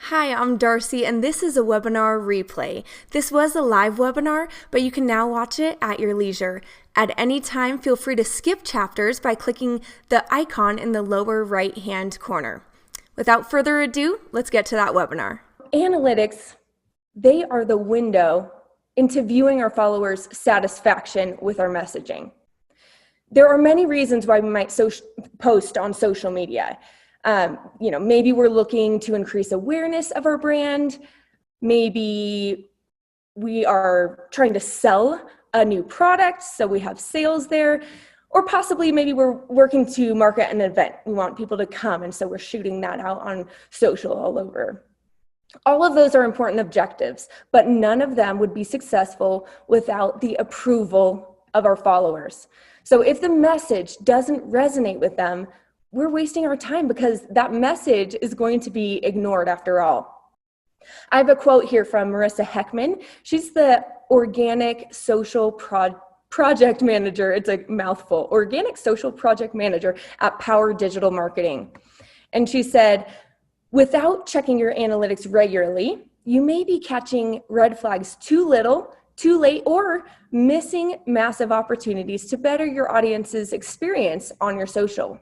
Hi, I'm Darcy, and this is a webinar replay. This was a live webinar, but you can now watch it at your leisure. At any time, feel free to skip chapters by clicking the icon in the lower right-hand corner. Without further ado, let's get to that webinar. Analytics, they are the window into viewing our followers' satisfaction with our messaging. There are many reasons why we might post on social media. Maybe we're looking to increase awareness of our brand. Maybe we are trying to sell a new product, so we have sales there. Or possibly maybe we're working to market an event. We want people to come, and so we're shooting that out on social all over. All of those are important objectives, but none of them would be successful without the approval of our followers. So if the message doesn't resonate with them, we're wasting our time because that message is going to be ignored after all. I have a quote here from Marissa Heckman. She's the Organic Social Project Manager. It's a mouthful. Organic Social Project Manager at Power Digital Marketing. And she said, without checking your analytics regularly, you may be catching red flags too little, too late, or missing massive opportunities to better your audience's experience on your social.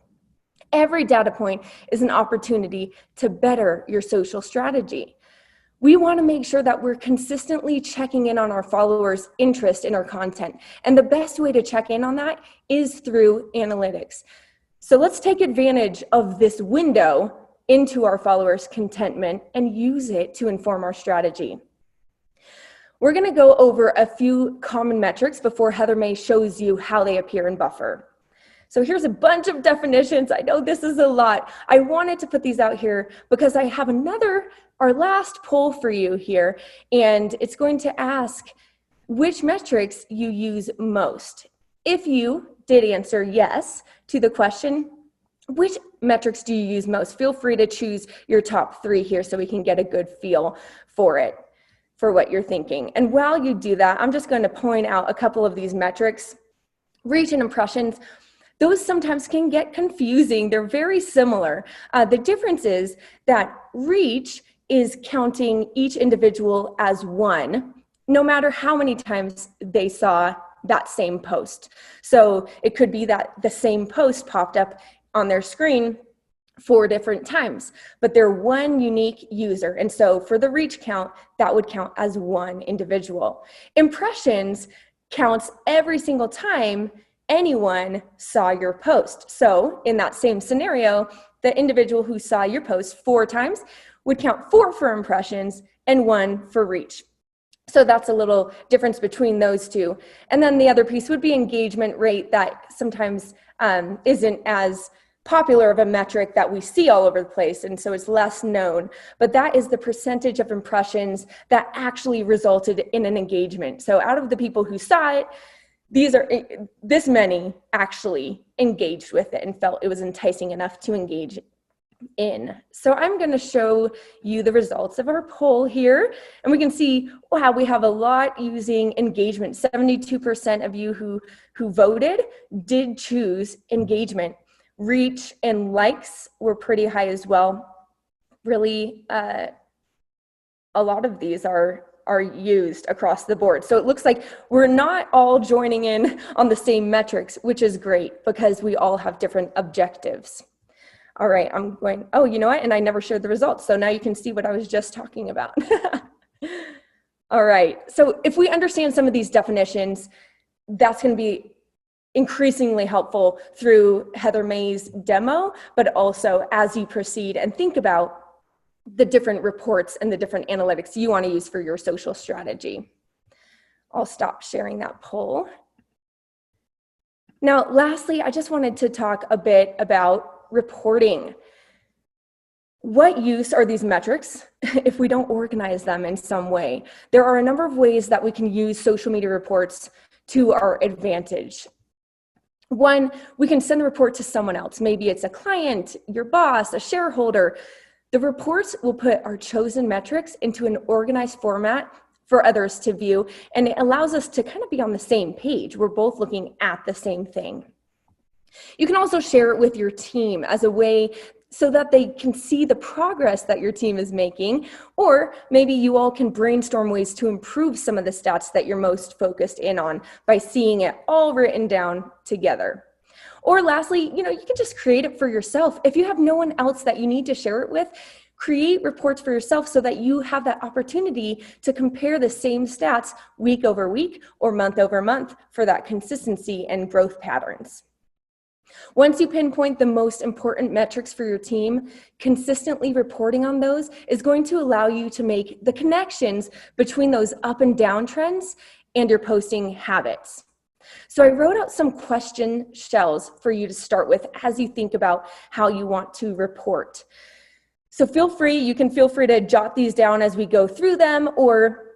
Every data point is an opportunity to better your social strategy. We want to make sure that we're consistently checking in on our followers' interest in our content. And the best way to check in on that is through analytics. So let's take advantage of this window into our followers' contentment and use it to inform our strategy. We're going to go over a few common metrics before Heather May shows you how they appear in Buffer. So here's a bunch of definitions. I know this is a lot. I wanted to put these out here because I have our last poll for you here, and it's going to ask which metrics you use most. If you did answer yes to the question, which metrics do you use most? Feel free to choose your top 3 here so we can get a good feel for it, for what you're thinking. And while you do that, I'm just going to point out a couple of these metrics. Reach and impressions. Those sometimes can get confusing. They're very similar. The difference is that reach is counting each individual as one, no matter how many times they saw that same post. So it could be that the same post popped up on their screen 4 different times, but they're one unique user. And so for the reach count, that would count as one individual. Impressions counts every single time anyone saw your post. So in that same scenario, the individual who saw your post 4 times would count 4 for impressions and 1 for reach. So that's a little difference between those two. And then the other piece would be engagement rate, that sometimes isn't as popular of a metric that we see all over the place, and so it's less known. But that is the percentage of impressions that actually resulted in an engagement. So out of the people who saw it, this many actually engaged with it and felt it was enticing enough to engage in. So I'm going to show you the results of our poll here, and we can see, wow, we have a lot using engagement. 72% of you who voted did choose engagement. Reach and likes were pretty high as well. Really, a lot of these are used across the board. So it looks like we're not all joining in on the same metrics, which is great because we all have different objectives. All right, I'm going, oh, you know what? And I never showed the results. So now you can see what I was just talking about. All right, so if we understand some of these definitions, that's going to be increasingly helpful through Heather May's demo, but also as you proceed and think about the different reports and the different analytics you want to use for your social strategy. I'll stop sharing that poll. Now, lastly, I just wanted to talk a bit about reporting. What use are these metrics if we don't organize them in some way? There are a number of ways that we can use social media reports to our advantage. One, we can send the report to someone else. Maybe it's a client, your boss, a shareholder. The reports will put our chosen metrics into an organized format for others to view, and it allows us to kind of be on the same page. We're both looking at the same thing. You can also share it with your team as a way so that they can see the progress that your team is making, or maybe you all can brainstorm ways to improve some of the stats that you're most focused in on by seeing it all written down together. Or lastly, you can just create it for yourself. If you have no one else that you need to share it with, create reports for yourself so that you have that opportunity to compare the same stats week over week or month over month for that consistency and growth patterns. Once you pinpoint the most important metrics for your team, consistently reporting on those is going to allow you to make the connections between those up and down trends and your posting habits. So I wrote out some question shells for you to start with as you think about how you want to report. So you can feel free to jot these down as we go through them, or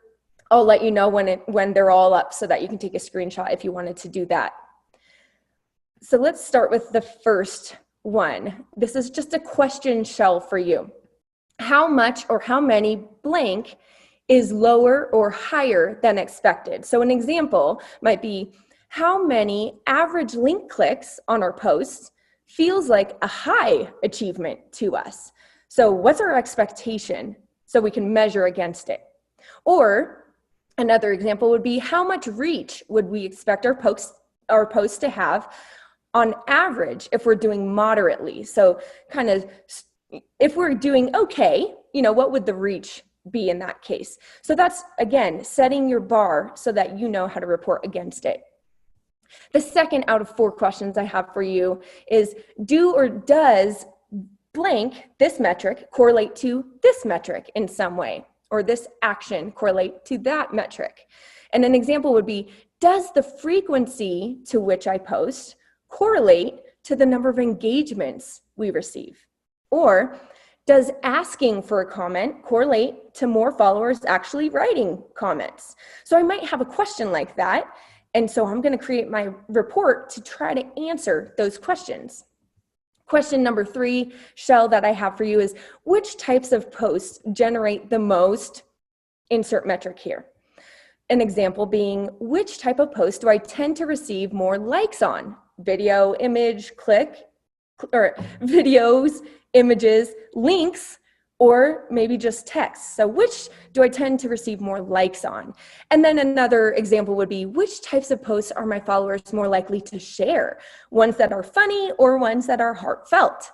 I'll let you know when they're all up so that you can take a screenshot if you wanted to do that. So let's start with the first one. This is just a question shell for you. How much or how many blank is lower or higher than expected? So an example might be, how many average link clicks on our posts feels like a high achievement to us? So what's our expectation so we can measure against it? Or another example would be, how much reach would we expect our posts to have on average if we're doing moderately? So kind of if we're doing okay, what would the reach be in that case? So that's, again, setting your bar so that you know how to report against it. The second out of 4 questions I have for you is, do or does blank, this metric, correlate to this metric in some way? Or this action correlate to that metric? And an example would be, does the frequency to which I post correlate to the number of engagements we receive? Or does asking for a comment correlate to more followers actually writing comments? So I might have a question like that, and so I'm going to create my report to try to answer those questions. Question number 3, shell, that I have for you is, which types of posts generate the most, insert metric here. An example being, which type of post do I tend to receive more likes on? Video, image, or videos, images, links, or maybe just text. So which do I tend to receive more likes on? And then another example would be, which types of posts are my followers more likely to share? Ones that are funny or ones that are heartfelt?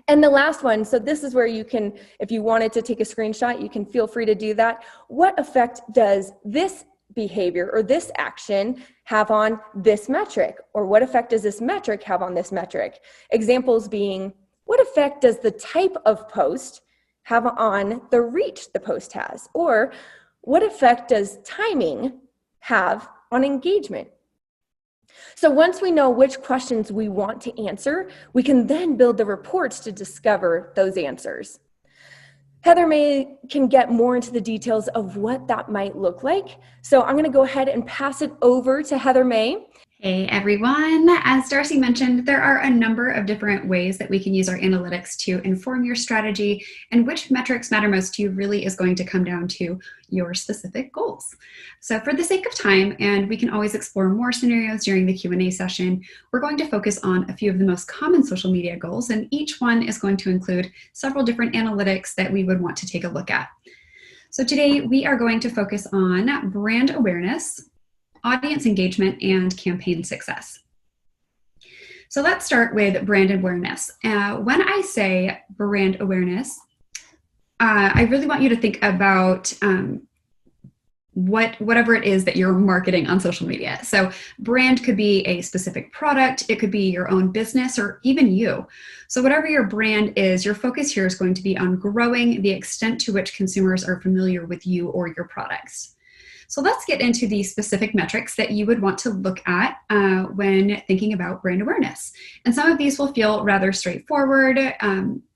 And the last one, so this is where you can, if you wanted to take a screenshot, you can feel free to do that. What effect does this behavior or this action have on this metric? Or what effect does this metric have on this metric? Examples being, what effect does the type of post have on the reach the post has? Or what effect does timing have on engagement? So once we know which questions we want to answer, we can then build the reports to discover those answers. Heather May can get more into the details of what that might look like. So I'm going to go ahead and pass it over to Heather May. Hey everyone, as Darcy mentioned, there are a number of different ways that we can use our analytics to inform your strategy, and which metrics matter most to you really is going to come down to your specific goals. So for the sake of time, and we can always explore more scenarios during the Q&A session, we're going to focus on a few of the most common social media goals, and each one is going to include several different analytics that we would want to take a look at. So today we are going to focus on brand awareness, audience engagement, and campaign success. So let's start with brand awareness. When I say brand awareness, I really want you to think about whatever it is that you're marketing on social media. So brand could be a specific product, it could be your own business, or even you. So whatever your brand is, your focus here is going to be on growing the extent to which consumers are familiar with you or your products. So let's get into the specific metrics that you would want to look at when thinking about brand awareness. And some of these will feel rather straightforward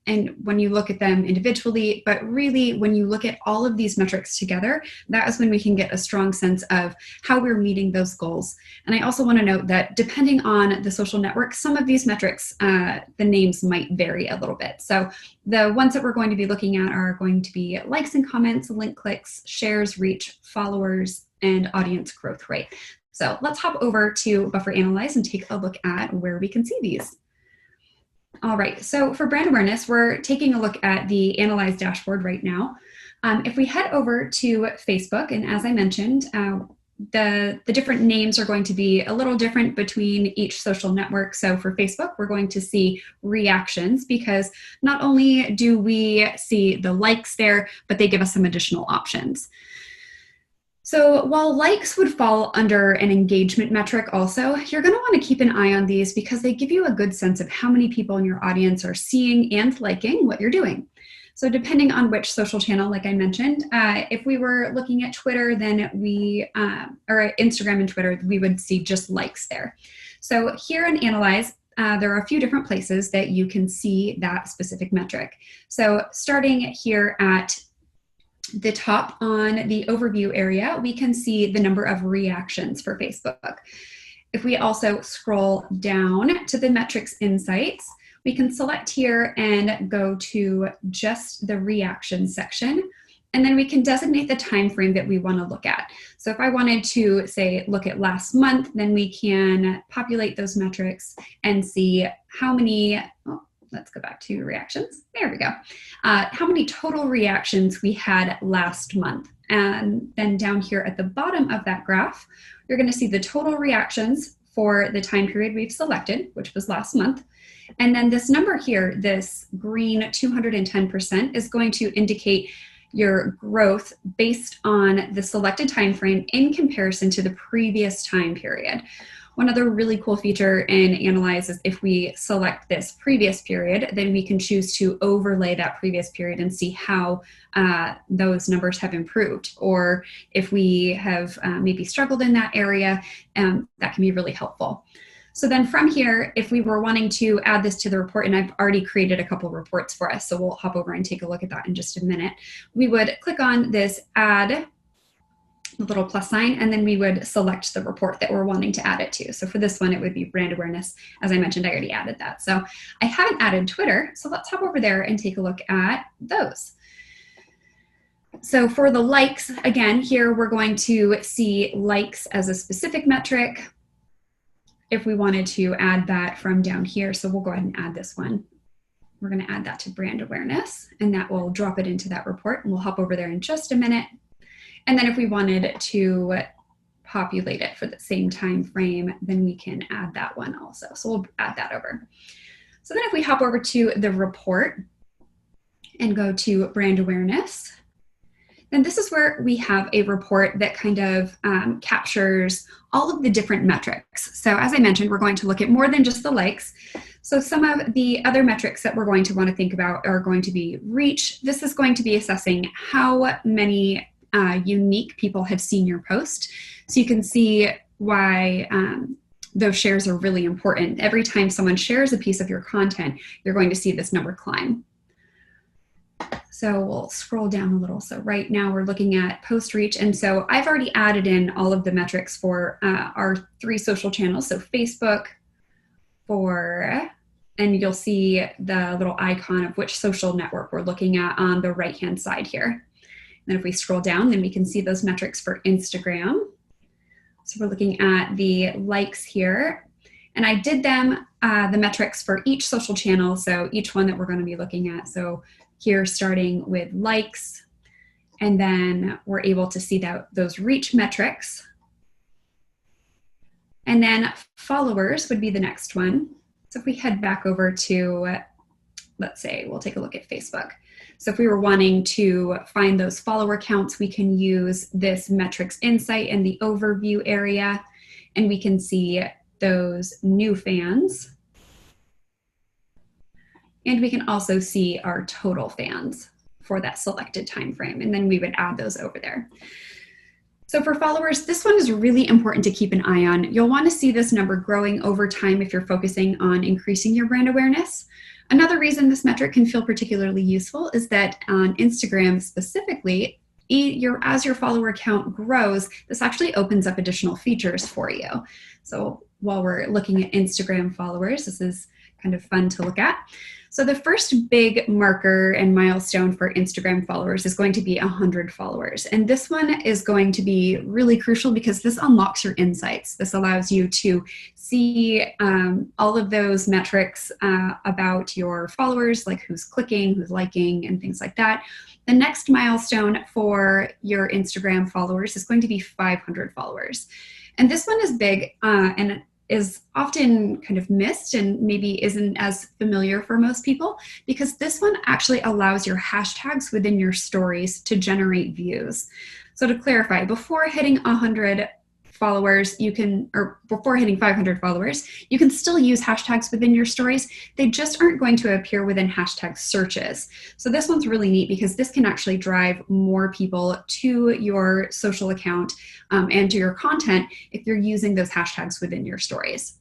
and when you look at them individually, but really when you look at all of these metrics together, that is when we can get a strong sense of how we're meeting those goals. And I also want to note that depending on the social network, some of these metrics, the names might vary a little bit. So the ones that we're going to be looking at are going to be likes and comments, link clicks, shares, reach, followers, and audience growth rate. So let's hop over to Buffer Analyze and take a look at where we can see these. All right, so for brand awareness, we're taking a look at the Analyze dashboard right now. If we head over to Facebook, and as I mentioned, the different names are going to be a little different between each social network. So for Facebook, we're going to see reactions, because not only do we see the likes there, but they give us some additional options. So while likes would fall under an engagement metric also, you're going to want to keep an eye on these because they give you a good sense of how many people in your audience are seeing and liking what you're doing. So depending on which social channel, like I mentioned, if we were looking at Twitter, then or Instagram and Twitter, we would see just likes there. So here in Analyze, there are a few different places that you can see that specific metric. So starting here at the top on the overview area, we can see the number of reactions for Facebook. If we also scroll down to the metrics insights, we can select here and go to just the reaction section, and then we can designate the time frame that we want to look at. So if I wanted to say look at last month, then we can populate those metrics and see how many, let's go back to reactions. There we go. How many total reactions we had last month. And then down here at the bottom of that graph, you're going to see the total reactions for the time period we've selected, which was last month. And then this number here, this green 210%, is going to indicate your growth based on the selected time frame in comparison to the previous time period. One other really cool feature in Analyze is if we select this previous period, then we can choose to overlay that previous period and see how those numbers have improved. Or if we have maybe struggled in that area, that can be really helpful. So then from here, if we were wanting to add this to the report, and I've already created a couple of reports for us, so we'll hop over and take a look at that in just a minute, we would click on this add, the little plus sign, and then we would select the report that we're wanting to add it to. So for this one, it would be brand awareness. As I mentioned, I already added that. So I haven't added Twitter, so let's hop over there and take a look at those. So for the likes, again, here we're going to see likes as a specific metric. If we wanted to add that from down here, so we'll go ahead and add this one. We're going to add that to brand awareness, and that will drop it into that report, and we'll hop over there in just a minute. And then if we wanted to populate it for the same time frame, then we can add that one also. So we'll add that over. So then if we hop over to the report and go to brand awareness, then this is where we have a report that kind of captures all of the different metrics. So as I mentioned, we're going to look at more than just the likes. So some of the other metrics that we're going to want to think about are going to be reach. This is going to be assessing how many unique people have seen your post. So you can see why those shares are really important. Every time someone shares a piece of your content, you're going to see this number climb. So we'll scroll down a little. So right now we're looking at post reach. And so I've already added in all of the metrics for our 3 social channels. So Facebook, and you'll see the little icon of which social network we're looking at on the right-hand side here. And if we scroll down, then we can see those metrics for Instagram. So we're looking at the likes here. And I did them, the metrics for each social channel. So each one that we're going to be looking at. So here starting with likes, and then we're able to see those reach metrics. And then followers would be the next one. So if we head back over to, let's say, we'll take a look at Facebook. So if we were wanting to find those follower counts, we can use this metrics insight in the overview area, and we can see those new fans. And we can also see our total fans for that selected time frame, and then we would add those over there. So for followers, this one is really important to keep an eye on. You'll want to see this number growing over time if you're focusing on increasing your brand awareness. Another reason this metric can feel particularly useful is that on Instagram specifically, as your follower count grows, this actually opens up additional features for you. So while we're looking at Instagram followers, this is kind of fun to look at. So the first big marker and milestone for Instagram followers is going to be 100 followers. And this one is going to be really crucial because this unlocks your insights. This allows you to see all of those metrics about your followers, like who's clicking, who's liking, and things like that. The next milestone for your Instagram followers is going to be 500 followers. And this one is big and is often kind of missed and maybe isn't as familiar for most people, because this one actually allows your hashtags within your stories to generate views. So to clarify, before hitting 100 followers, before hitting 500 followers, you can still use hashtags within your stories. They just aren't going to appear within hashtag searches. So this one's really neat because this can actually drive more people to your social account and to your content if you're using those hashtags within your stories.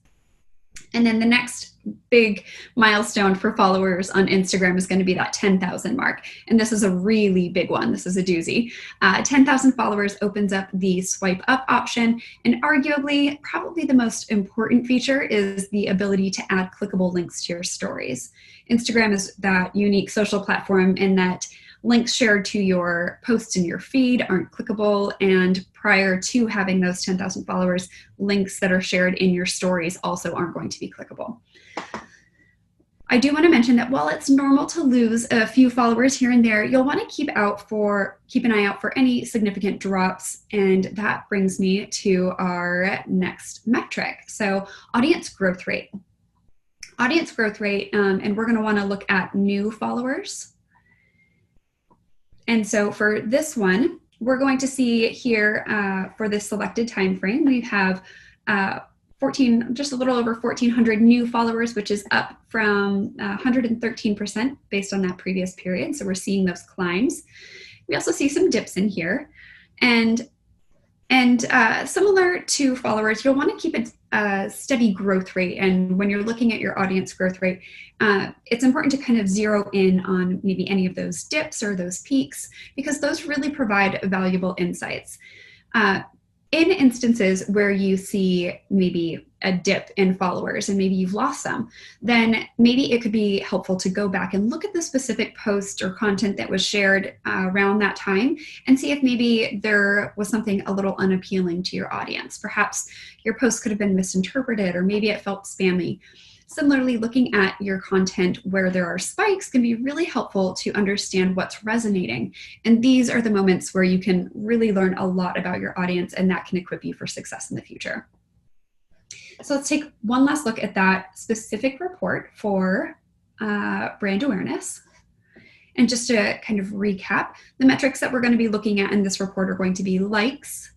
And then the next big milestone for followers on Instagram is going to be that 10,000 mark. And this is a really big one. This is a doozy. 10,000 followers opens up the swipe up option. And arguably, probably the most important feature is the ability to add clickable links to your stories. Instagram is that unique social platform in that links shared to your posts in your feed aren't clickable, and prior to having those 10,000 followers, links that are shared in your stories also aren't going to be clickable. I do want to mention that while it's normal to lose a few followers here and there, you'll want to keep an eye out for any significant drops, and that brings me to our next metric. So audience growth rate. Audience growth rate, and we're going to want to look at new followers. And so for this one, we're going to see here for this selected time frame, we have just a little over 1,400 new followers, which is up from 113% based on that previous period. So we're seeing those climbs. We also see some dips in here. And similar to followers, you'll want to keep a steady growth rate. And when you're looking at your audience growth rate, it's important to kind of zero in on maybe any of those dips or those peaks, because those really provide valuable insights. In instances where you see maybe a dip in followers and maybe you've lost some, then maybe it could be helpful to go back and look at the specific post or content that was shared around that time and see if maybe there was something a little unappealing to your audience. Perhaps your post could have been misinterpreted, or maybe it felt spammy. Similarly, looking at your content where there are spikes can be really helpful to understand what's resonating. And these are the moments where you can really learn a lot about your audience, and that can equip you for success in the future. So let's take one last look at that specific report for brand awareness. And just to kind of recap, the metrics that we're going to be looking at in this report are going to be likes,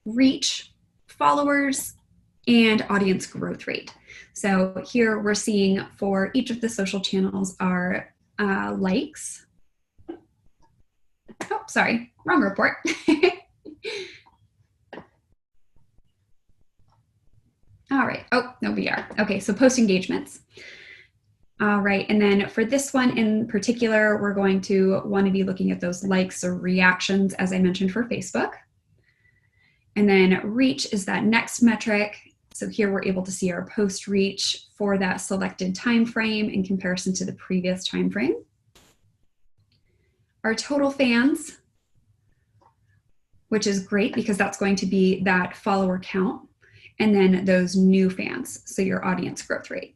reach, followers, and audience growth rate. So here we're seeing for each of the social channels are likes. Oh, sorry, wrong report. All right. Oh, no, we are. Okay, so post engagements. All right, and then for this one in particular, we're going to want to be looking at those likes or reactions, as I mentioned, for Facebook. And then reach is that next metric. So here we're able to see our post reach for that selected time frame in comparison to the previous time frame. Our total fans, which is great because that's going to be that follower count. And then those new fans, so your audience growth rate.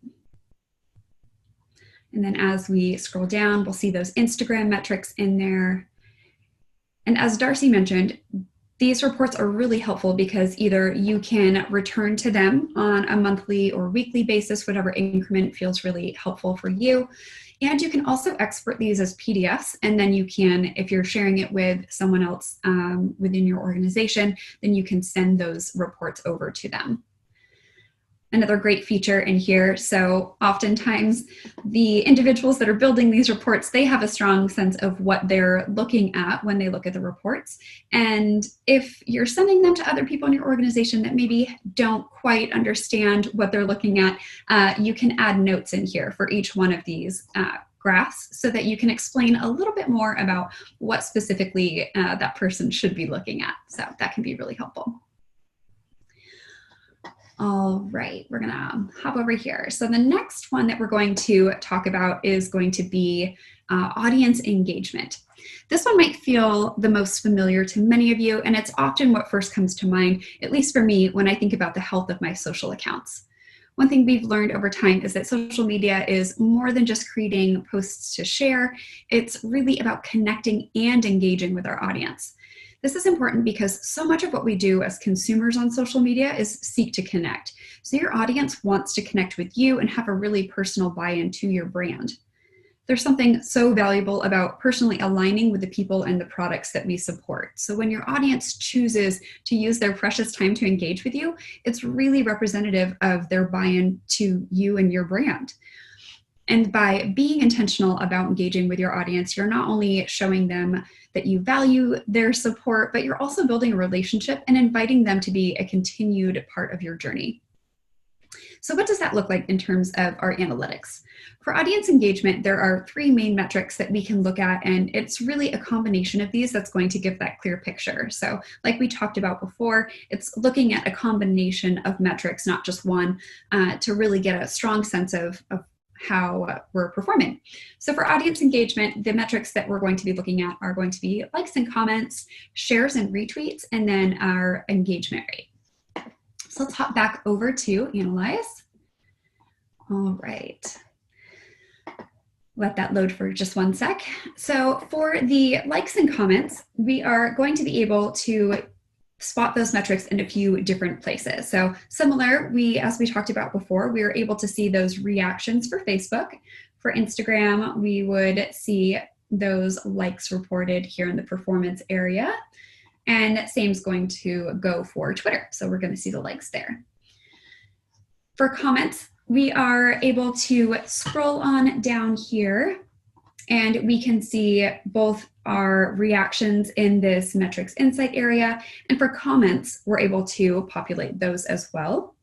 And then as we scroll down, we'll see those Instagram metrics in there. And as Darcy mentioned, these reports are really helpful because either you can return to them on a monthly or weekly basis, whatever increment feels really helpful for you. And you can also export these as PDFs, and then you can, if you're sharing it with someone else within your organization, then you can send those reports over to them. Another great feature in here, so oftentimes the individuals that are building these reports, they have a strong sense of what they're looking at when they look at the reports. And if you're sending them to other people in your organization that maybe don't quite understand what they're looking at, you can add notes in here for each one of these graphs so that you can explain a little bit more about what specifically that person should be looking at. So that can be really helpful. All right, we're gonna hop over here. So the next one that we're going to talk about is going to be audience engagement. This one might feel the most familiar to many of you, and it's often what first comes to mind, at least for me, when I think about the health of my social accounts. One thing we've learned over time is that social media is more than just creating posts to share. It's really about connecting and engaging with our audience. This is important because so much of what we do as consumers on social media is seek to connect. So your audience wants to connect with you and have a really personal buy-in to your brand. There's something so valuable about personally aligning with the people and the products that we support. So when your audience chooses to use their precious time to engage with you, it's really representative of their buy-in to you and your brand. And by being intentional about engaging with your audience, you're not only showing them that you value their support, but you're also building a relationship and inviting them to be a continued part of your journey. So what does that look like in terms of our analytics? For audience engagement, there are 3 main metrics that we can look at, and it's really a combination of these that's going to give that clear picture. So like we talked about before, it's looking at a combination of metrics, not just one, to really get a strong sense of how we're performing. So for audience engagement, the metrics that we're going to be looking at are going to be likes and comments, shares and retweets, and then our engagement rate. So let's hop back over to Analyze. All right. Let that load for just one sec. So for the likes and comments, we are going to be able to spot those metrics in a few different places. So similar, as we talked about before, we were able to see those reactions for Facebook. For Instagram, we would see those likes reported here in the performance area. And same is going to go for Twitter. So we're going to see the likes there. For comments, we are able to scroll on down here and we can see both our reactions in this metrics insight area. And for comments, we're able to populate those as well.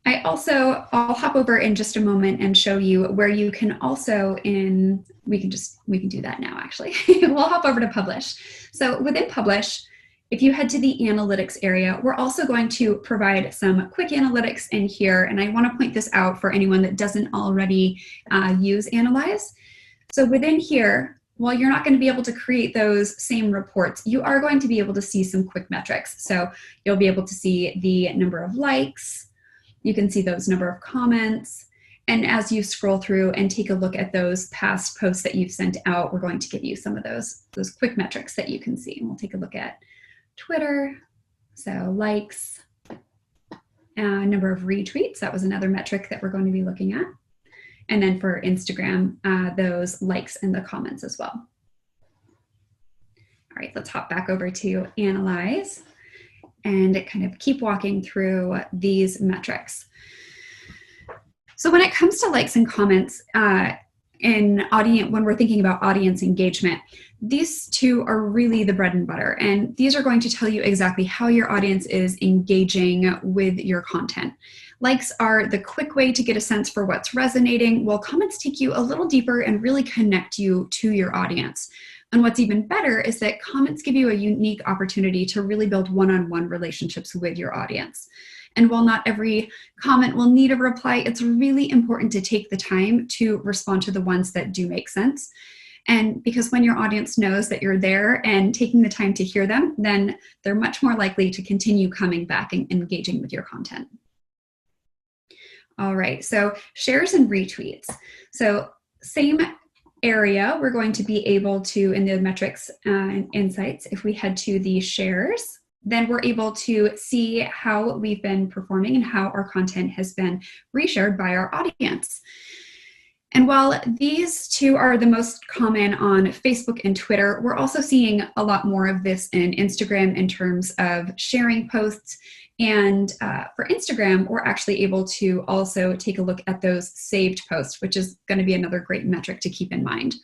I'll hop over in just a moment and show you where you can also we can do that now actually. We'll hop over to Publish. So within Publish, if you head to the analytics area, we're also going to provide some quick analytics in here. And I want to point this out for anyone that doesn't already use Analyze. So within here, while you're not going to be able to create those same reports, you are going to be able to see some quick metrics. So you'll be able to see the number of likes, you can see those number of comments, and as you scroll through and take a look at those past posts that you've sent out, we're going to give you some of those quick metrics that you can see. And we'll take a look at Twitter, so likes, number of retweets, that was another metric that we're going to be looking at. And then for Instagram, those likes and the comments as well. All right, let's hop back over to Analyze and kind of keep walking through these metrics. So when it comes to likes and comments when we're thinking about audience engagement, these two are really the bread and butter. And these are going to tell you exactly how your audience is engaging with your content. Likes are the quick way to get a sense for what's resonating, while comments take you a little deeper and really connect you to your audience. And what's even better is that comments give you a unique opportunity to really build one-on-one relationships with your audience. And while not every comment will need a reply, it's really important to take the time to respond to the ones that do make sense. And because when your audience knows that you're there and taking the time to hear them, then they're much more likely to continue coming back and engaging with your content. All right, so shares and retweets. So same area, we're going to be able to, in the metrics and insights, if we head to the shares, then we're able to see how we've been performing and how our content has been reshared by our audience. And while these two are the most common on Facebook and Twitter, we're also seeing a lot more of this in Instagram in terms of sharing posts. And for Instagram, we're actually able to also take a look at those saved posts, which is going to be another great metric to keep in mind.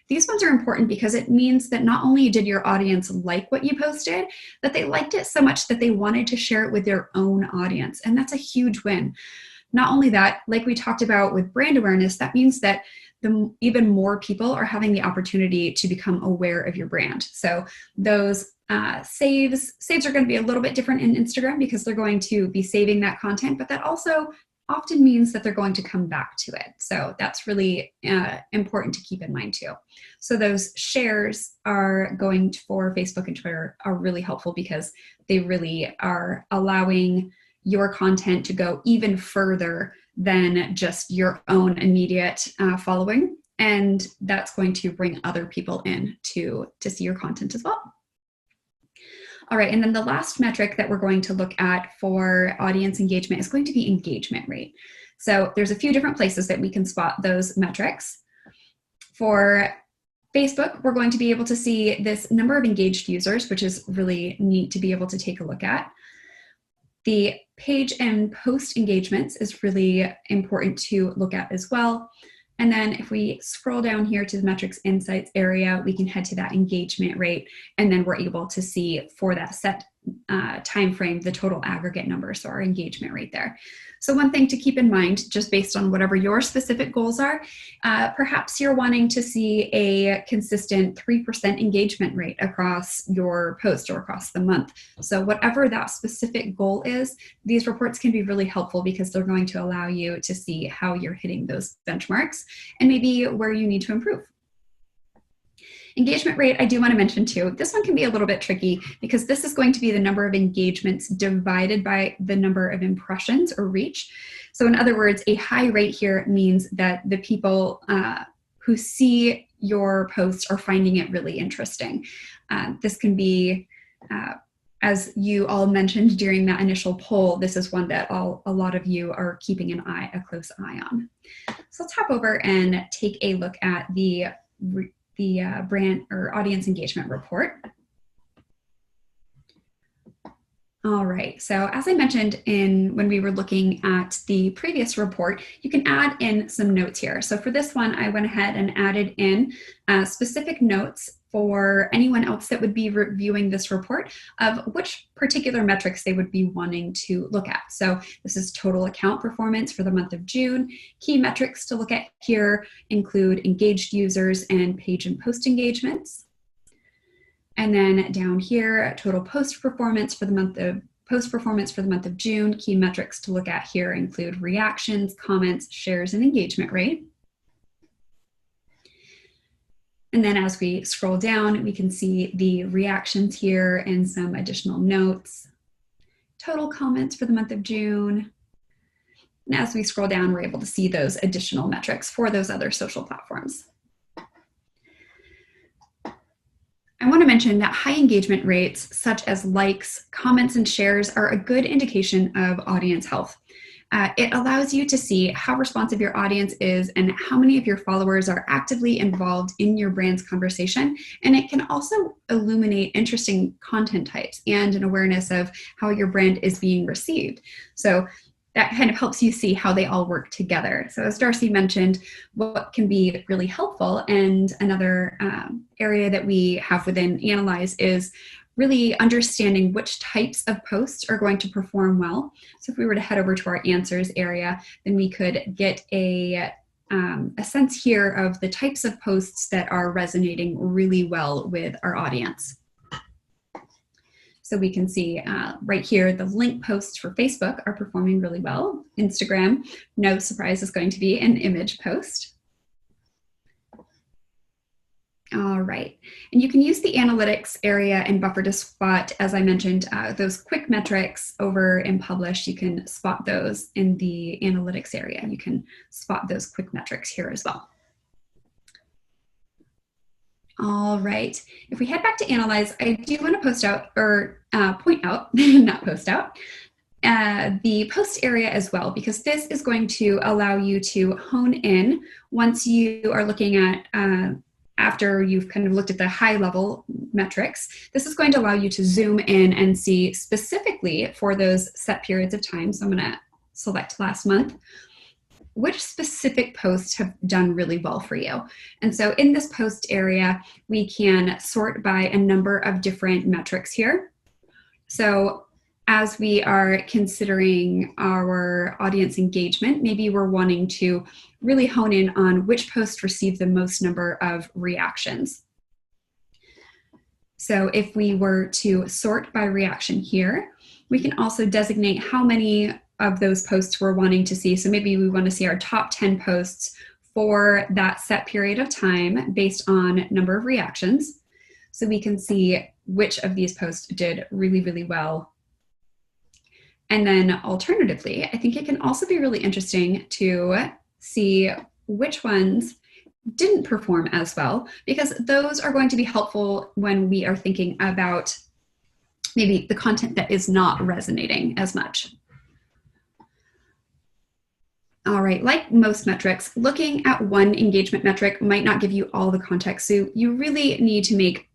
These ones are important because it means that not only did your audience like what you posted, that they liked it so much that they wanted to share it with their own audience. And that's a huge win. Not only that, like we talked about with brand awareness, that means that the even more people are having the opportunity to become aware of your brand. So those saves are going to be a little bit different in Instagram because they're going to be saving that content, but that also often means that they're going to come back to it. So that's really important to keep in mind too. So those shares are going for Facebook and Twitter are really helpful because they really are allowing your content to go even further than just your own immediate following. And that's going to bring other people in to see your content as well. All right, and then the last metric that we're going to look at for audience engagement is going to be engagement rate. So there's a few different places that we can spot those metrics. For Facebook, we're going to be able to see this number of engaged users, which is really neat to be able to take a look at. The page and post engagements is really important to look at as well. And then if we scroll down here to the metrics insights area, we can head to that engagement rate, and then we're able to see for that set time frame the total aggregate number, so our engagement rate there. So one thing to keep in mind, just based on whatever your specific goals are, perhaps you're wanting to see a consistent 3% engagement rate across your post or across the month. So whatever that specific goal is, these reports can be really helpful because they're going to allow you to see how you're hitting those benchmarks and maybe where you need to improve. Engagement rate, I do want to mention too, this one can be a little bit tricky because this is going to be the number of engagements divided by the number of impressions or reach. So in other words, a high rate here means that the people who see your post are finding it really interesting. This can be, as you all mentioned during that initial poll, this is one that a lot of you are keeping a close eye on. So let's hop over and take a look at the brand or audience engagement report. All right, so as I mentioned when we were looking at the previous report, you can add in some notes here. So for this one, I went ahead and added in specific notes for anyone else that would be reviewing this report of which particular metrics they would be wanting to look at. So this is total account performance for the month of June. Key metrics to look at here include engaged users and page and post engagements. And then down here, total post performance for the month of June. Key metrics to look at here include reactions, comments, shares, and engagement rate. And then as we scroll down, we can see the reactions here and some additional notes. Total comments for the month of June. And as we scroll down, we're able to see those additional metrics for those other social platforms. I want to mention that high engagement rates, such as likes, comments, and shares, are a good indication of audience health. It allows you to see how responsive your audience is and how many of your followers are actively involved in your brand's conversation. And it can also illuminate interesting content types and an awareness of how your brand is being received. So that kind of helps you see how they all work together. So as Darcy mentioned, what can be really helpful, and another area that we have within Analyze is really understanding which types of posts are going to perform well. So if we were to head over to our answers area, then we could get a sense here of the types of posts that are resonating really well with our audience. So we can see right here, the link posts for Facebook are performing really well. Instagram, no surprise, is going to be an image post. All right, and you can use the analytics area and Buffer to spot, as I mentioned, those quick metrics over in Publish. You can spot those in the analytics area. You can spot those quick metrics here as well. All right, if we head back to Analyze, I do want to point out, not post out, the post area as well, because this is going to allow you to hone in once you are looking at after you've kind of looked at the high level metrics. This is going to allow you to zoom in and see specifically for those set periods of time. So I'm going to select last month, which specific posts have done really well for you. And so in this post area, we can sort by a number of different metrics here. So as we are considering our audience engagement, maybe we're wanting to really hone in on which post received the most number of reactions. So if we were to sort by reaction here, we can also designate how many of those posts we're wanting to see. So maybe we want to see our top 10 posts for that set period of time based on number of reactions. So we can see which of these posts did really, really well. And then alternatively, I think it can also be really interesting to see which ones didn't perform as well, because those are going to be helpful when we are thinking about maybe the content that is not resonating as much. All right, like most metrics, looking at one engagement metric might not give you all the context. So you really need to make,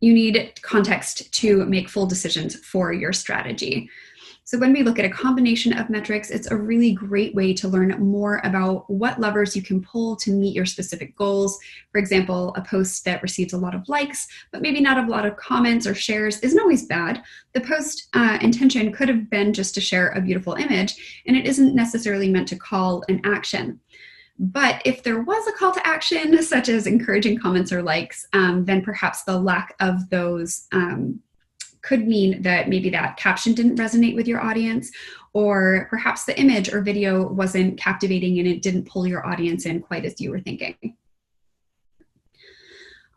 you need context to make full decisions for your strategy. So when we look at a combination of metrics, it's a really great way to learn more about what levers you can pull to meet your specific goals. For example, a post that receives a lot of likes, but maybe not a lot of comments or shares isn't always bad. The post intention could have been just to share a beautiful image, and it isn't necessarily meant to call an action. But if there was a call to action, such as encouraging comments or likes, then perhaps the lack of those could mean that maybe that caption didn't resonate with your audience, or perhaps the image or video wasn't captivating and it didn't pull your audience in quite as you were thinking.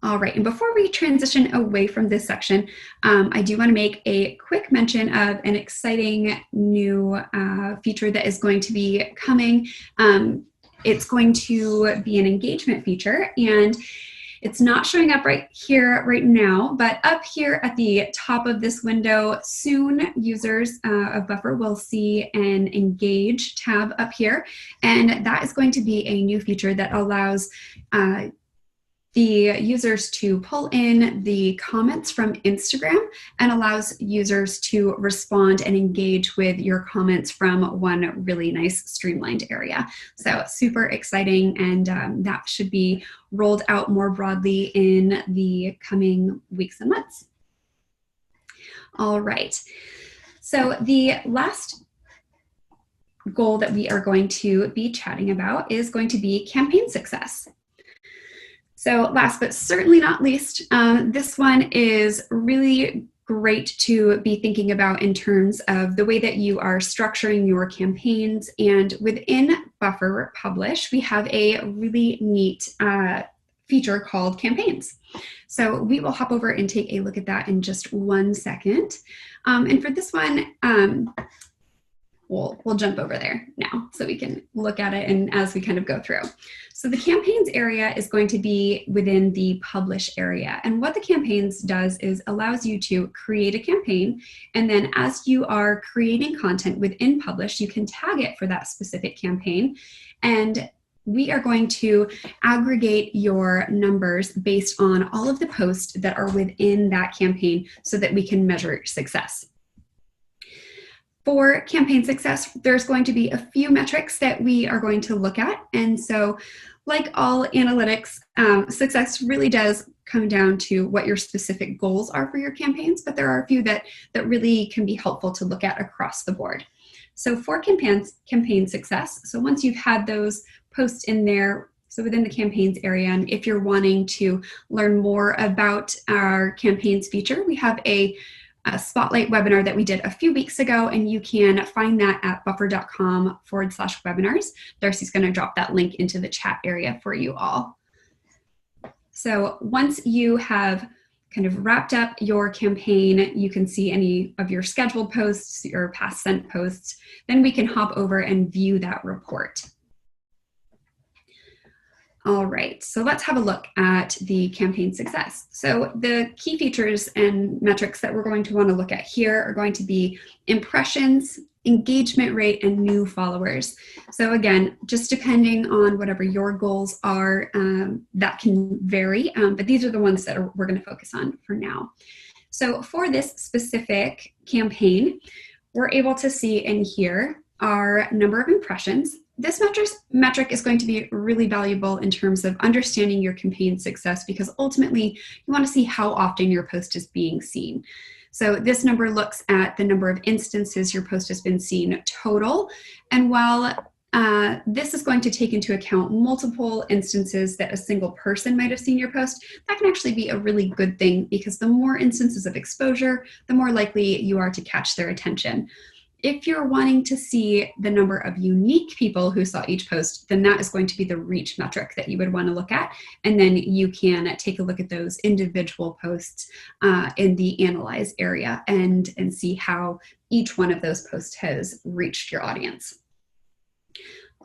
All right, and before we transition away from this section, I do want to make a quick mention of an exciting new feature that is going to be coming. It's going to be an engagement feature, and it's not showing up right here, right now, but up here at the top of this window, soon users of Buffer will see an Engage tab up here. And that is going to be a new feature that allows the users to pull in the comments from Instagram and allows users to respond and engage with your comments from one really nice streamlined area. So super exciting, and that should be rolled out more broadly in the coming weeks and months. All right, so the last goal that we are going to be chatting about is going to be campaign success. So last but certainly not least, this one is really great to be thinking about in terms of the way that you are structuring your campaigns. And within Buffer Publish, we have a really neat feature called campaigns. So we will hop over and take a look at that in just 1 second. And for this one, we'll jump over there now so we can look at it and as we kind of go through. So the campaigns area is going to be within the publish area. And what the campaigns does is allows you to create a campaign. And then as you are creating content within publish, you can tag it for that specific campaign. And we are going to aggregate your numbers based on all of the posts that are within that campaign so that we can measure success. For campaign success, there's going to be a few metrics that we are going to look at. And so like all analytics, success really does come down to what your specific goals are for your campaigns, but there are a few that really can be helpful to look at across the board. So for campaign success, so once you've had those posts in there, so within the campaigns area, and if you're wanting to learn more about our campaigns feature, we have a spotlight webinar that we did a few weeks ago, and you can find that at buffer.com/webinars. Darcy's going to drop that link into the chat area for you all. So once you have kind of wrapped up your campaign, you can see any of your scheduled posts, your past sent posts, then we can hop over and view that report. All right, so let's have a look at the campaign success. So the key features and metrics that we're going to want to look at here are going to be impressions, engagement rate, and new followers. So again, just depending on whatever your goals are, that can vary, but these are the ones that we're going to focus on for now. So for this specific campaign, we're able to see in here our number of impressions. This metric is going to be really valuable in terms of understanding your campaign success, because ultimately you want to see how often your post is being seen. So this number looks at the number of instances your post has been seen total. And while this is going to take into account multiple instances that a single person might have seen your post, that can actually be a really good thing, because the more instances of exposure, the more likely you are to catch their attention. If you're wanting to see the number of unique people who saw each post, then that is going to be the reach metric that you would want to look at. And then you can take a look at those individual posts in the analyze area and see how each one of those posts has reached your audience.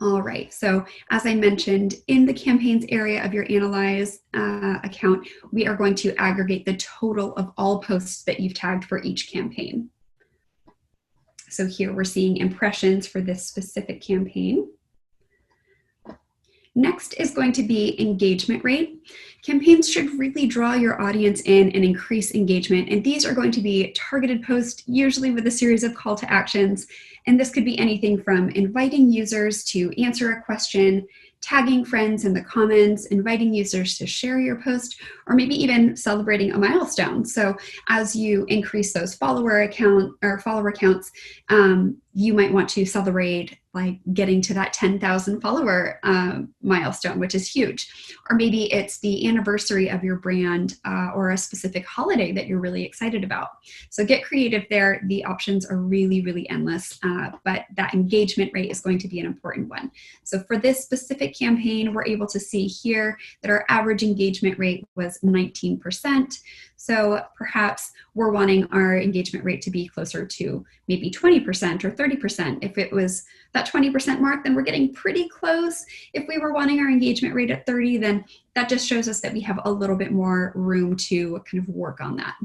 All right, so as I mentioned, in the campaigns area of your Analyze account, we are going to aggregate the total of all posts that you've tagged for each campaign. So here we're seeing impressions for this specific campaign. Next is going to be engagement rate. Campaigns should really draw your audience in and increase engagement. And these are going to be targeted posts, usually with a series of call to actions. And this could be anything from inviting users to answer a question, tagging friends in the comments, inviting users to share your post, or maybe even celebrating a milestone. So as you increase those follower counts, you might want to celebrate like getting to that 10,000 follower milestone, which is huge. Or maybe it's the anniversary of your brand or a specific holiday that you're really excited about. So get creative there. The options are really, really endless, but that engagement rate is going to be an important one. So for this specific campaign, we're able to see here that our average engagement rate was 19%. So perhaps we're wanting our engagement rate to be closer to maybe 20% or 30%. If it was that 20% mark, then we're getting pretty close. If we were wanting our engagement rate at 30, then that just shows us that we have a little bit more room to kind of work on that.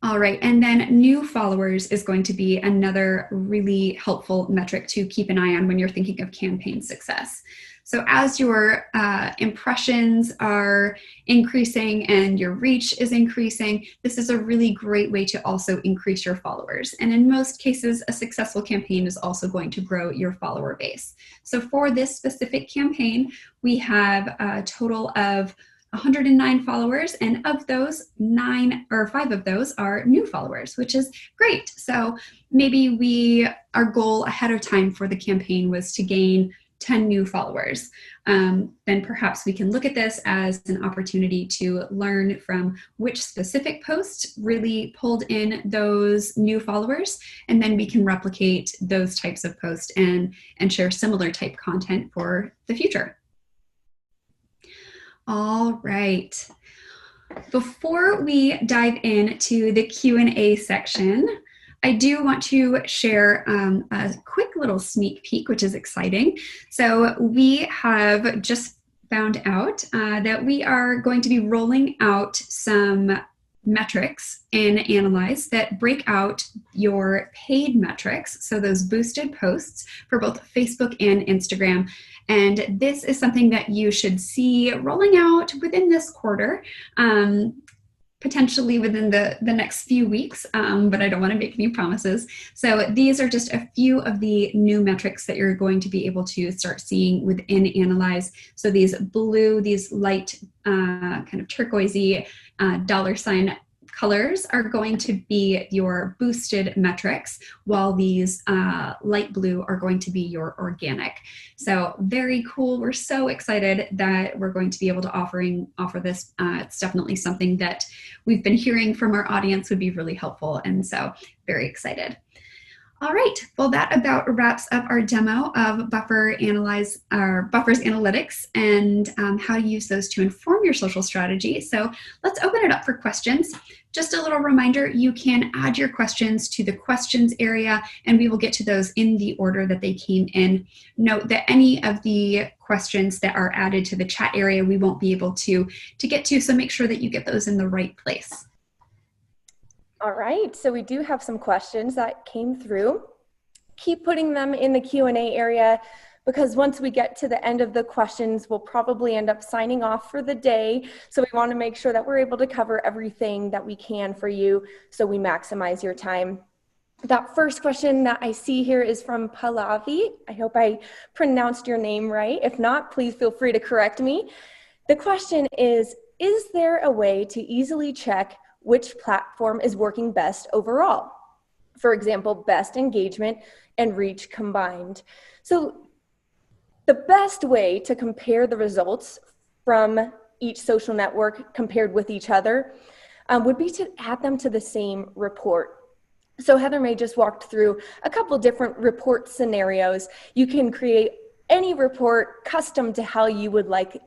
All right, and then new followers is going to be another really helpful metric to keep an eye on when you're thinking of campaign success. So as your impressions are increasing and your reach is increasing, this is a really great way to also increase your followers. And in most cases, a successful campaign is also going to grow your follower base. So for this specific campaign, we have a total of 109 followers, and of those, 5 of those are new followers, which is great. So maybe our goal ahead of time for the campaign was to gain 10 new followers. Then perhaps we can look at this as an opportunity to learn from which specific post really pulled in those new followers, and then we can replicate those types of posts and share similar type content for the future. All right. Before we dive into the Q&A section, I do want to share a quick little sneak peek, which is exciting. So we have just found out that we are going to be rolling out some metrics in Analyze that break out your paid metrics, so those boosted posts for both Facebook and Instagram. And this is something that you should see rolling out within this quarter, potentially within the next few weeks, but I don't want to make any promises. So these are just a few of the new metrics that you're going to be able to start seeing within Analyze. So these blue, these light kind of turquoisey $ colors are going to be your boosted metrics, while these light blue are going to be your organic. So very cool. We're so excited that we're going to be able to offer this. It's definitely something that we've been hearing from our audience would be really helpful. And so very excited. All right, well, that about wraps up our demo of Buffer Analyze, or Buffer's analytics, and how to use those to inform your social strategy. So let's open it up for questions. Just a little reminder, you can add your questions to the questions area, and we will get to those in the order that they came in. Note that any of the questions that are added to the chat area, we won't be able to get to, so make sure that you get those in the right place. All right, so we do have some questions that came through. Keep putting them in the Q&A area, because once we get to the end of the questions, we'll probably end up signing off for the day. So we want to make sure that we're able to cover everything that we can for you, so we maximize your time. That first question that I see here is from Pallavi. I hope I pronounced your name right. If not, please feel free to correct me. The question is there a way to easily check which platform is working best overall. For example, best engagement and reach combined. So the best way to compare the results from each social network compared with each other would be to add them to the same report. So Heather May just walked through a couple different report scenarios. You can create any report custom to how you would like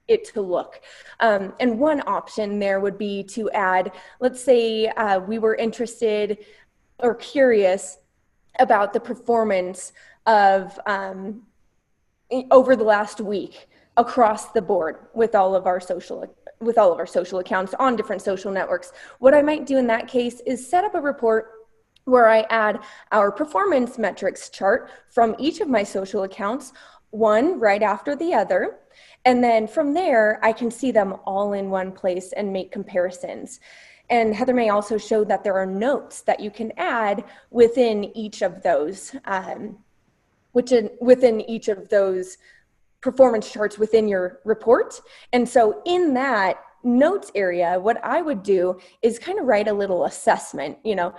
it to look. And one option there would be to add, let's say we were interested or curious about the performance of over the last week across the board with all of our social accounts on different social networks. What I might do in that case is set up a report where I add our performance metrics chart from each of my social accounts, one right after the other. And then from there, I can see them all in one place and make comparisons. And Heather May also showed that there are notes that you can add within each of those, within each of those performance charts within your report. And so in that notes area, what I would do is kind of write a little assessment. You know,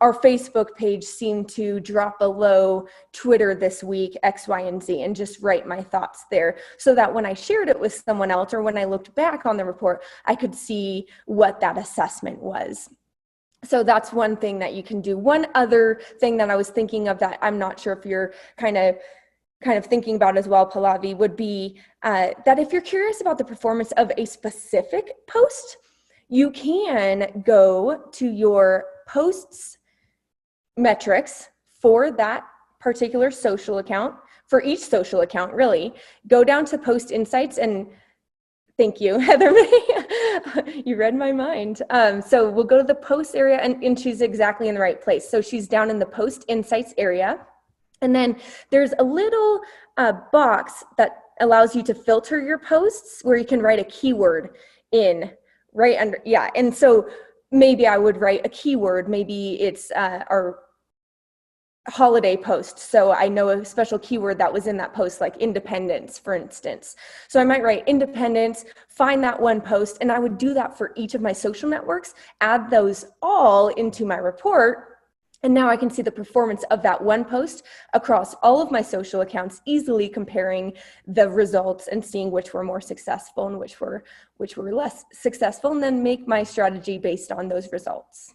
our Facebook page seemed to drop below Twitter this week, X, Y, and Z, and just write my thoughts there so that when I shared it with someone else or when I looked back on the report, I could see what that assessment was. So that's one thing that you can do. One other thing that I was thinking of that I'm not sure if you're kind of thinking about as well, Pallavi, would be that if you're curious about the performance of a specific post, you can go to your posts metrics for that particular social account, for each social account really, go down to post insights and thank you, Heather May. You read my mind. So we'll go to the post area and she's exactly in the right place. So she's down in the post insights area. And then there's a little box that allows you to filter your posts where you can write a keyword in right under, yeah. And so maybe I would write a keyword, maybe it's our holiday post. So I know a special keyword that was in that post, like independence, for instance. So I might write independence, find that one post, and I would do that for each of my social networks, add those all into my report. And now I can see the performance of that one post across all of my social accounts, easily comparing the results and seeing which were more successful and which were less successful, and then make my strategy based on those results.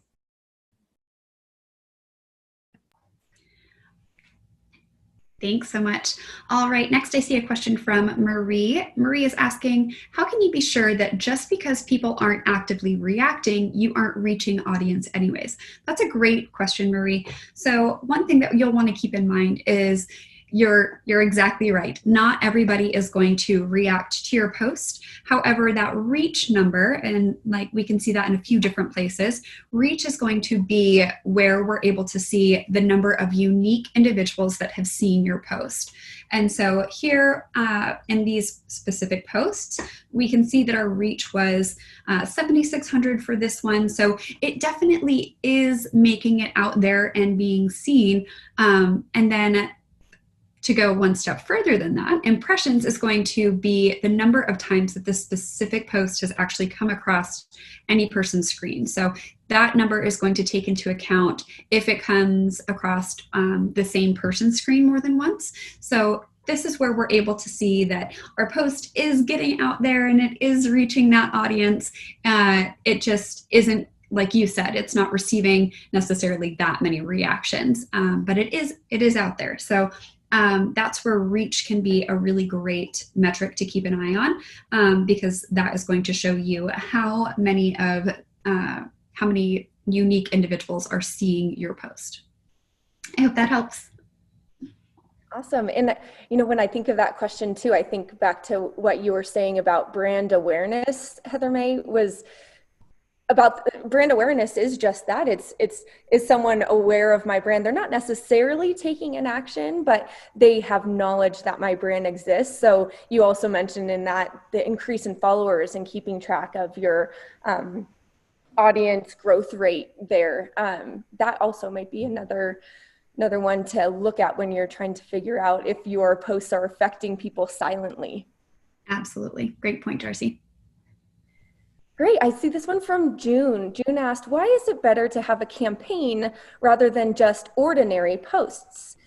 Thanks so much. All right, next I see a question from Marie. Marie is asking, how can you be sure that just because people aren't actively reacting, you aren't reaching audience anyways? That's a great question, Marie. So one thing that you'll want to keep in mind is you're exactly right. Not everybody is going to react to your post. However, that reach number, and like we can see that in a few different places, reach is going to be where we're able to see the number of unique individuals that have seen your post. And so here in these specific posts, we can see that our reach was 7,600 for this one. So it definitely is making it out there and being seen. And then to go one step further than that, impressions is going to be the number of times that this specific post has actually come across any person's screen. So that number is going to take into account if it comes across the same person's screen more than once. So this is where we're able to see that our post is getting out there and it is reaching that audience. It just isn't, like you said, it's not receiving necessarily that many reactions, but it is out there. So that's where reach can be a really great metric to keep an eye on, because that is going to show you how many unique individuals are seeing your post. I hope that helps. Awesome. And when I think of that question too, I think back to what you were saying about brand awareness, Heather May, was about brand awareness is just that. Is someone aware of my brand? They're not necessarily taking an action, but they have knowledge that my brand exists. So you also mentioned in that the increase in followers and keeping track of your audience growth rate there. That also might be another one to look at when you're trying to figure out if your posts are affecting people silently. Absolutely. Great point, Darcy. Great. I see this one from June. June asked, why is it better to have a campaign rather than just ordinary posts?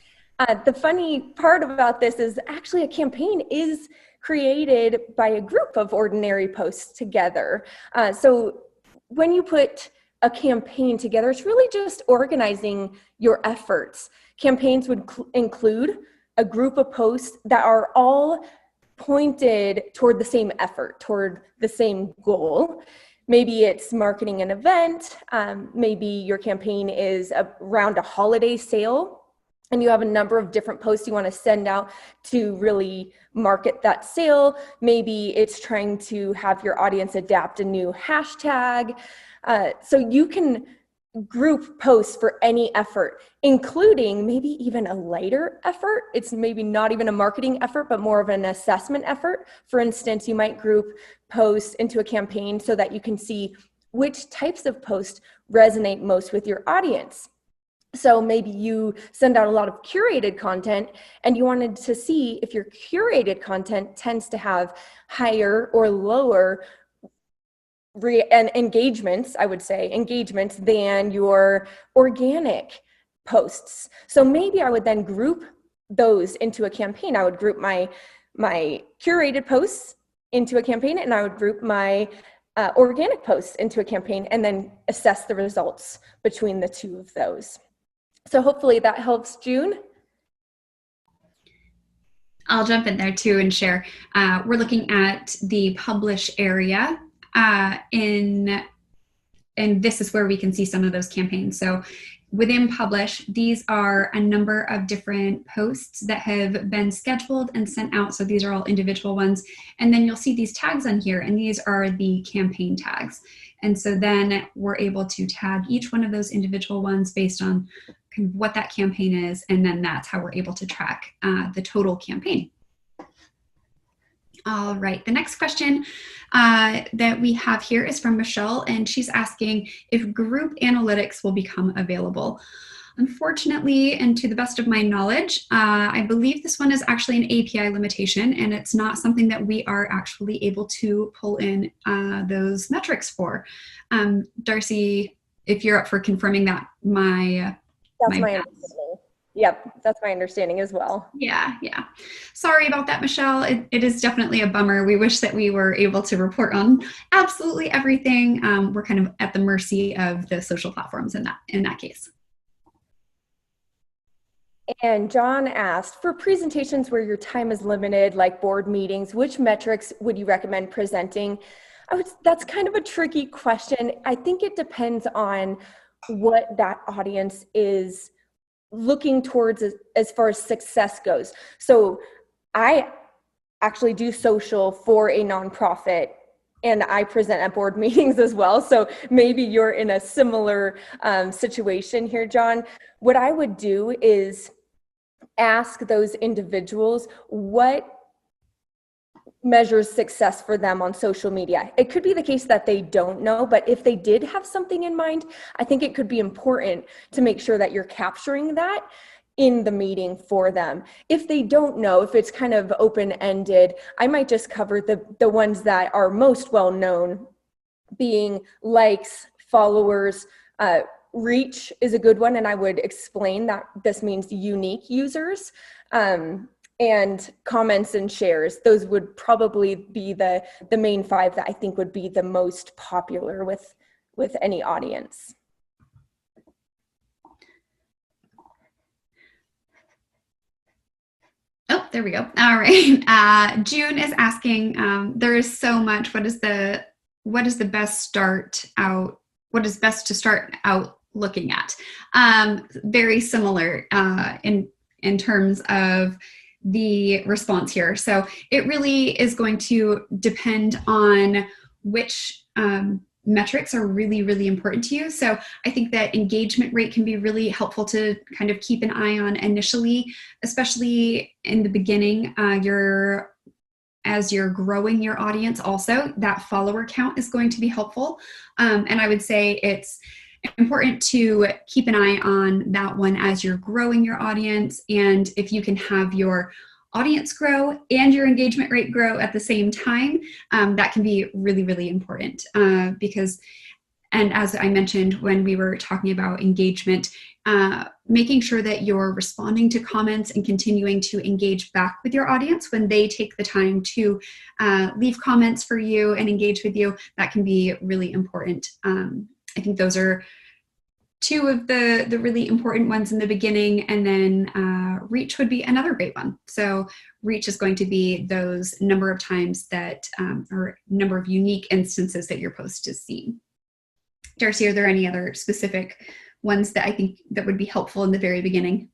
The funny part about this is actually a campaign is created by a group of ordinary posts together. So when you put a campaign together, it's really just organizing your efforts. Campaigns would include a group of posts that are all pointed toward the same effort, toward the same goal. Maybe it's marketing an event. Maybe your campaign is around a holiday sale, and you have a number of different posts you want to send out to really market that sale. Maybe it's trying to have your audience adapt a new hashtag. So you can group posts for any effort, including maybe even a lighter effort. It's maybe not even a marketing effort, but more of an assessment effort. For instance, you might group posts into a campaign so that you can see which types of posts resonate most with your audience. So maybe you send out a lot of curated content and you wanted to see if your curated content tends to have higher or lower engagements, I would say, engagements than your organic posts. So maybe I would then group those into a campaign. I would group my curated posts into a campaign, and I would group my organic posts into a campaign, and then assess the results between the two of those. So hopefully that helps, June. I'll jump in there too and share. We're looking at the publish area and this is where we can see some of those campaigns. So within publish, these are a number of different posts that have been scheduled and sent out. So these are all individual ones. And then you'll see these tags on here, and these are the campaign tags. And so then we're able to tag each one of those individual ones based on kind of what that campaign is. And then that's how we're able to track the total campaign. All right, the next question that we have here is from Michelle, and she's asking if group analytics will become available. Unfortunately, and to the best of my knowledge, I believe this one is actually an API limitation, and it's not something that we are actually able to pull in those metrics for. Darcy, if you're up for confirming that, that's my understanding. Yep, that's my understanding as well. Yeah. Sorry about that, Michelle. It is definitely a bummer. We wish that we were able to report on absolutely everything. We're kind of at the mercy of the social platforms in that case. And John asked, for presentations where your time is limited, like board meetings, which metrics would you recommend presenting? That's kind of a tricky question. I think it depends on what that audience is looking towards as far as success goes. So I actually do social for a nonprofit, and I present at board meetings as well. So maybe you're in a similar situation here, John. What I would do is ask those individuals what measures success for them on social media. It could be the case that they don't know, but if they did have something in mind, I think it could be important to make sure that you're capturing that in the meeting for them. If they don't know, if it's kind of open-ended, I might just cover the ones that are most well known, being likes, followers, reach is a good one, and I would explain that this means unique users. And comments and shares. Those would probably be the main 5 that I think would be the most popular with any audience. Oh, there we go. All right. June is asking, there is so much. What is the best what is best to start out looking at? Very similar in terms of the response here. So it really is going to depend on which metrics are really, really important to you. So I think that engagement rate can be really helpful to kind of keep an eye on initially, especially in the beginning. As you're growing your audience also, that follower count is going to be helpful. And I would say it's important to keep an eye on that one as you're growing your audience. And if you can have your audience grow and your engagement rate grow at the same time, that can be really, really important because, and as I mentioned when we were talking about engagement, making sure that you're responding to comments and continuing to engage back with your audience when they take the time to leave comments for you and engage with you, that can be really important. I think those are two of the really important ones in the beginning, and then reach would be another great one. So reach is going to be those number of times that, or number of unique instances that your post is seen. Darcy, are there any other specific ones that I think that would be helpful in the very beginning?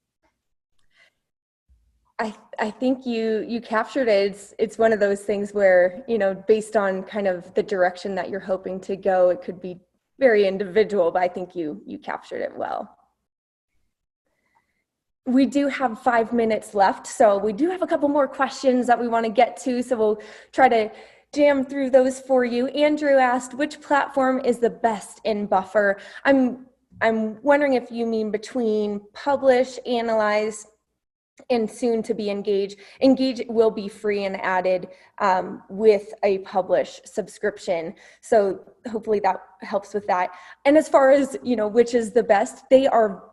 I think you captured it. It's one of those things where, based on kind of the direction that you're hoping to go, it could be very individual, but I think you captured it well. We do have 5 minutes left, so we do have a couple more questions that we want to get to, so we'll try to jam through those for you. Andrew asked, which platform is the best in Buffer? I'm wondering if you mean between Publish, Analyze, and soon to be Engage. Engage will be free and added with a Publish subscription. So hopefully that helps with that. And as far as, which is the best, they are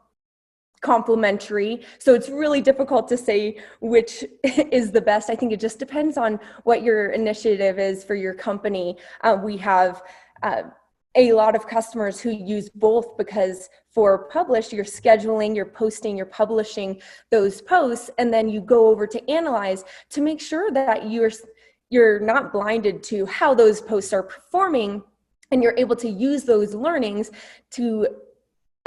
complementary. So it's really difficult to say which is the best. I think it just depends on what your initiative is for your company. We have a lot of customers who use both because for Publish, you're scheduling, you're posting, you're publishing those posts, and then you go over to Analyze to make sure that you're not blinded to how those posts are performing, and you're able to use those learnings to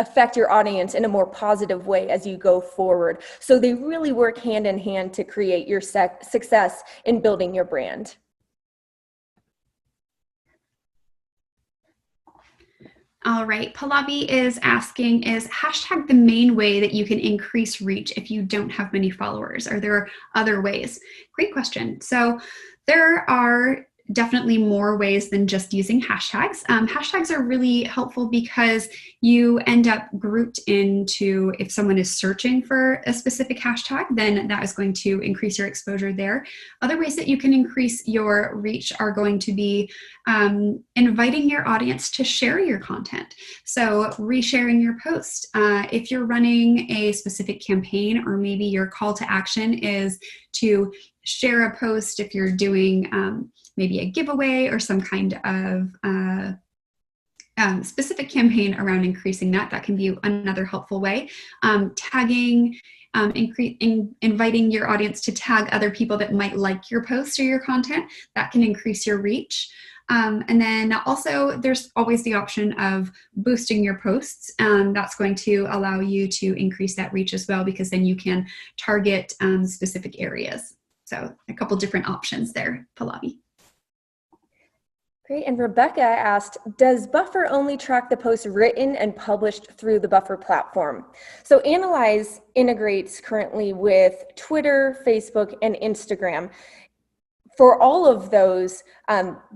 affect your audience in a more positive way as you go forward. So they really work hand in hand to create your success in building your brand. All right, Pallavi is asking, is hashtag the main way that you can increase reach if you don't have many followers? Are there other ways? Great question. So there are definitely more ways than just using hashtags. Hashtags are really helpful because you end up grouped into, if someone is searching for a specific hashtag, then that is going to increase your exposure there. Other ways that you can increase your reach are going to be inviting your audience to share your content. So resharing your post. If you're running a specific campaign, or maybe your call to action is to share a post, if you're doing maybe a giveaway or some kind of specific campaign around increasing that can be another helpful way. Tagging, inviting your audience to tag other people that might like your post or your content, that can increase your reach. And then also there's always the option of boosting your posts. That's going to allow you to increase that reach as well, because then you can target specific areas. So a couple different options there, Pallavi. Great. And Rebecca asked, does Buffer only track the posts written and published through the Buffer platform? So Analyze integrates currently with Twitter, Facebook, and Instagram. For all of those,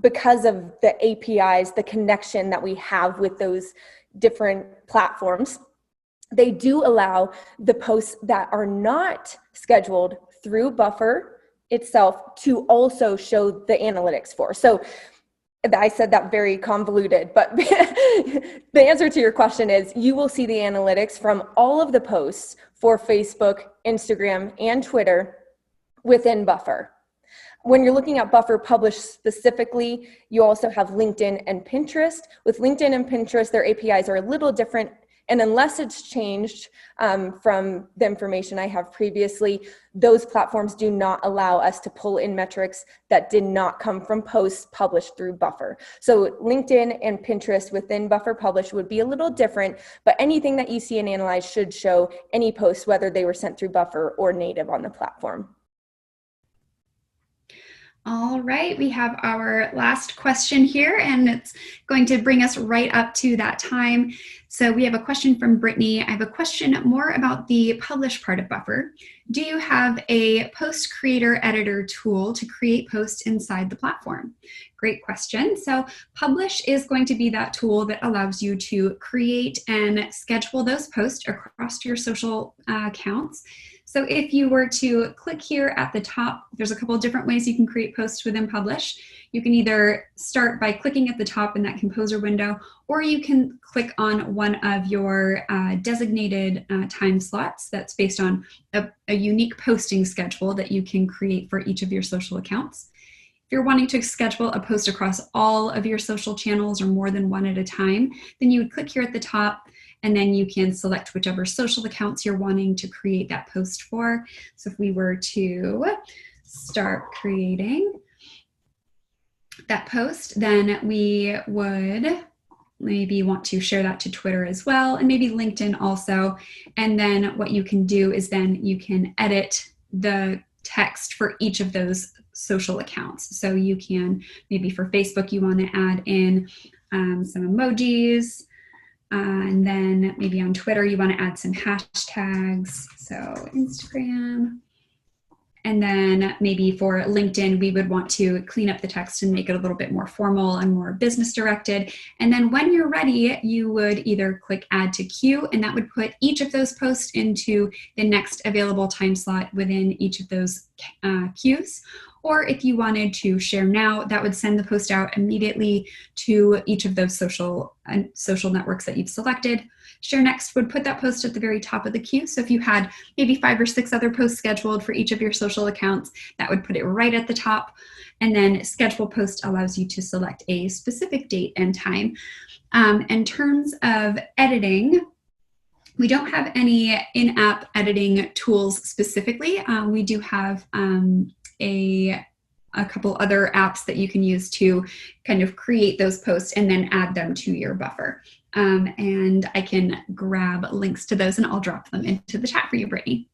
because of the APIs, the connection that we have with those different platforms, they do allow the posts that are not scheduled through Buffer itself to also show the analytics for. So I said that very convoluted, but the answer to your question is you will see the analytics from all of the posts for Facebook, Instagram, and Twitter within Buffer. When you're looking at Buffer Publish specifically, you also have LinkedIn and Pinterest. With LinkedIn and Pinterest, their APIs are a little different, and unless it's changed from the information I have previously, those platforms do not allow us to pull in metrics that did not come from posts published through Buffer. So LinkedIn and Pinterest within Buffer Publish would be a little different, but anything that you see and analyze should show any posts, whether they were sent through Buffer or native on the platform. All right, we have our last question here, and it's going to bring us right up to that time. So we have a question from Brittany. I have a question more about the publish part of Buffer. Do you have a post creator editor tool to create posts inside the platform? Great question. So Publish is going to be that tool that allows you to create and schedule those posts across your social accounts. So if you were to click here at the top, there's a couple of different ways you can create posts within Publish. You can either start by clicking at the top in that composer window, or you can click on one of your designated time slots that's based on a unique posting schedule that you can create for each of your social accounts. If you're wanting to schedule a post across all of your social channels or more than one at a time, then you would click here at the top, and then you can select whichever social accounts you're wanting to create that post for. So if we were to start creating that post, then we would maybe want to share that to Twitter as well, and maybe LinkedIn also. And then what you can do is then you can edit the text for each of those social accounts. So you can, maybe for Facebook, you want to add in some emojis. And then maybe on Twitter, you want to add some hashtags. So Instagram. And then maybe for LinkedIn, we would want to clean up the text and make it a little bit more formal and more business directed. And then when you're ready, you would either click add to queue, and that would put each of those posts into the next available time slot within each of those queues. Or if you wanted to share now, that would send the post out immediately to each of those social networks that you've selected. Share next would put that post at the very top of the queue. So if you had maybe 5 or 6 other posts scheduled for each of your social accounts, that would put it right at the top. And then schedule post allows you to select a specific date and time. In terms of editing, we don't have any in-app editing tools specifically. We do have a couple other apps that you can use to kind of create those posts and then add them to your buffer. And I can grab links to those and I'll drop them into the chat for you, Brittany.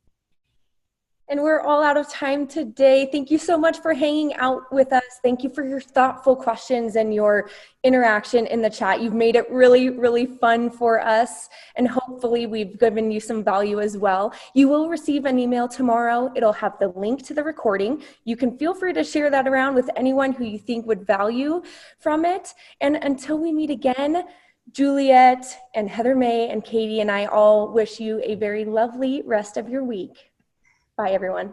And we're all out of time today. Thank you so much for hanging out with us. Thank you for your thoughtful questions and your interaction in the chat. You've made it really, really fun for us. And hopefully we've given you some value as well. You will receive an email tomorrow. It'll have the link to the recording. You can feel free to share that around with anyone who you think would value from it. And until we meet again, Juliet and Heather May and Katie and I all wish you a very lovely rest of your week. Bye, everyone.